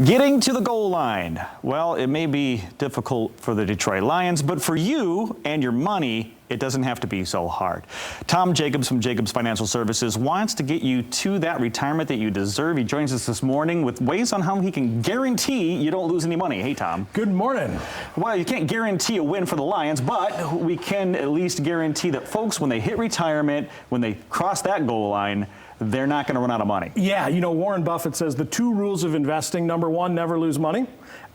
Getting to the goal line. Well, it may be difficult for the Detroit Lions, but for you and your money, it doesn't have to be so hard. Tom Jacobs from Jacobs Financial Services wants to get you to that retirement that you deserve. He joins us this morning with ways on how he can guarantee you don't lose any money. Hey, Tom. Good morning. Well, you can't guarantee a win for the Lions, but we can at least guarantee that folks, when they hit retirement, when they cross that goal line, they're not going to run out of money. Yeah, you know, Warren Buffett says the two rules of investing, number one, never lose money.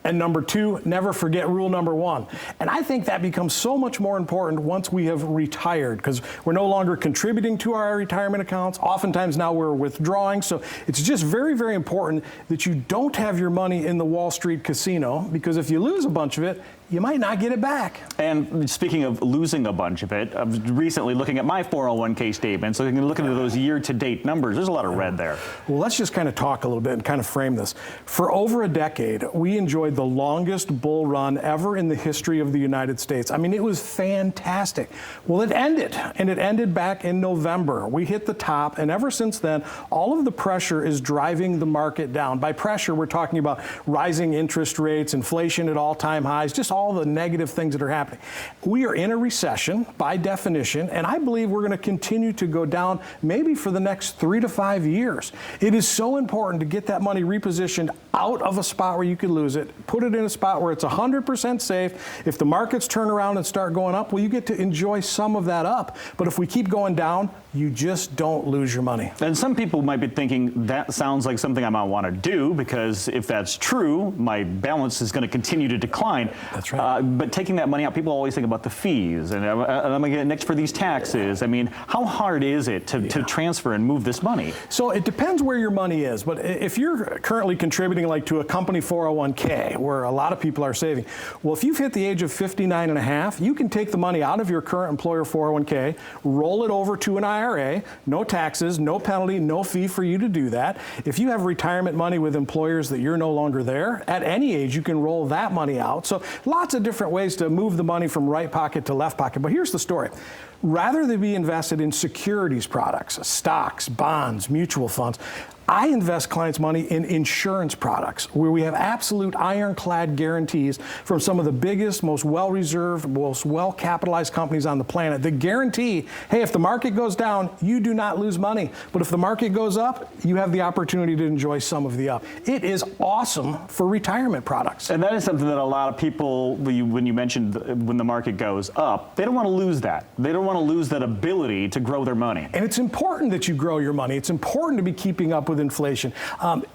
And number two, never forget rule number one. And I think that becomes so much more important once we have retired, because we're no longer contributing to our retirement accounts. Oftentimes now we're withdrawing. So it's just very, very important that you don't have your money in the Wall Street casino, because if you lose a bunch of it, you might not get it back. And speaking of losing a bunch of it, I'm recently looking at my 401k statement, so you can look into those year-to-date numbers. There's a lot of red there. Well, let's just kind of talk a little bit and kind of frame this. For over a decade, we enjoyed the longest bull run ever in the history of the United States. I mean, it was fantastic. Well, it ended, and it ended back in November. We hit the top, and ever since then, all of the pressure is driving the market down. By pressure, we're talking about rising interest rates, inflation at all-time highs, just all the negative things that are happening. We are in a recession by definition, and I believe we're going to continue to go down maybe for the next 3 to 5 years. It is so important to get that money repositioned out of a spot where you could lose it, put it in a spot where it's 100% safe. If the markets turn around and start going up, well, you get to enjoy some of that up. But if we keep going down, you just don't lose your money. And some people might be thinking that sounds like something I might want to do, because if that's true, my balance is going to continue to decline. That's right. But taking that money out, people always think about the fees, and I'm going to get next for these taxes. I mean, how hard is it to transfer and move this money? So it depends where your money is. But if you're currently contributing like to a company 401k, where a lot of people are saving, well, if you've hit the age of 59 and a half, you can take the money out of your current employer 401k, roll it over to an IRA, no taxes, no penalty, no fee for you to do that. If you have retirement money with employers that you're no longer there, at any age you can roll that money out. So lots of different ways to move the money from right pocket to left pocket. But here's the story. Rather than be invested in securities products, stocks, bonds, mutual funds, I invest clients' money in insurance products where we have absolute ironclad guarantees from some of the biggest, most well-reserved, most well-capitalized companies on the planet that guarantee, hey, if the market goes down, you do not lose money. But if the market goes up, you have the opportunity to enjoy some of the up. It is awesome for retirement products. And that is something that a lot of people, when you mentioned when the market goes up, they don't want to lose that. They don't want to lose that ability to grow their money. And it's important that you grow your money. It's important to be keeping up with inflation.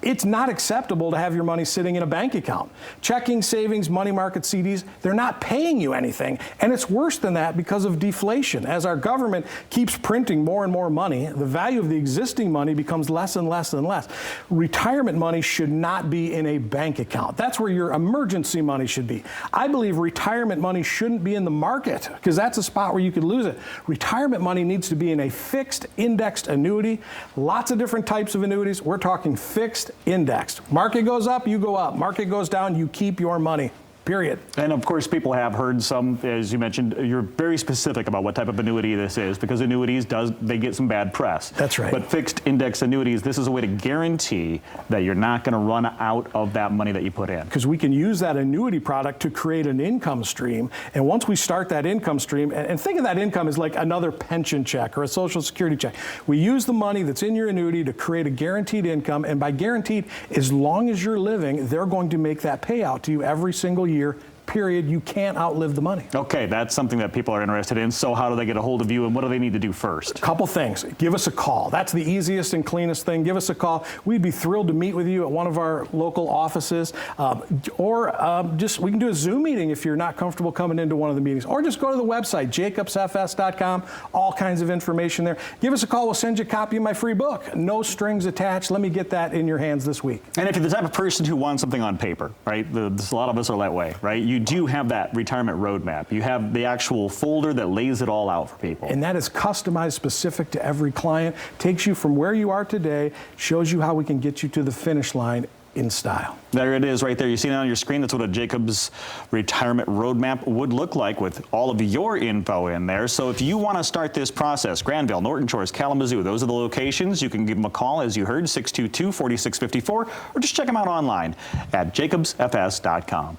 It's not acceptable to have your money sitting in a bank account. Checking, savings, money market CDs, they're not paying you anything. And it's worse than that because of deflation. As our government keeps printing more and more money, the value of the existing money becomes less and less and less. Retirement money should not be in a bank account. That's where your emergency money should be. I believe retirement money shouldn't be in the market, because that's a spot where you could lose it. Retirement money needs to be in a fixed indexed annuity. Lots of different types of annuities. We're talking fixed indexed. Market goes up, you go up. Market goes down, you keep your money. Period. And of course, people have heard some, as you mentioned, you're very specific about what type of annuity this is, because annuities they get some bad press. That's right. But fixed index annuities, this is a way to guarantee that you're not going to run out of that money that you put in. Because we can use that annuity product to create an income stream. And once we start that income stream, and think of that income as like another pension check or a Social Security check. We use the money that's in your annuity to create a guaranteed income. And by guaranteed, as long as you're living, they're going to make that payout to you every single year. Period. You can't outlive the money. Okay, that's something that people are interested in. So how do they get a hold of you, and what do they need to do first? Couple things. Give us a call. That's the easiest and cleanest thing. Give us a call. We'd be thrilled to meet with you at one of our local offices, or we can do a Zoom meeting if you're not comfortable coming into one of the meetings, or just go to the website, jacobsfs.com. All kinds of information there. Give us a call. We'll send you a copy of my free book. No strings attached. Let me get that in your hands this week. And if you're the type of person who wants something on paper, right? A lot of us are that way, right? You do have that retirement roadmap. You have the actual folder that lays it all out for people. And that is customized, specific to every client, takes you from where you are today, shows you how we can get you to the finish line in style. There it is right there. You see it on your screen. That's what a Jacobs retirement roadmap would look like with all of your info in there. So if you want to start this process, Granville, Norton Shores, Kalamazoo, those are the locations. You can give them a call, as you heard, 622-4654, or just check them out online at jacobsfs.com.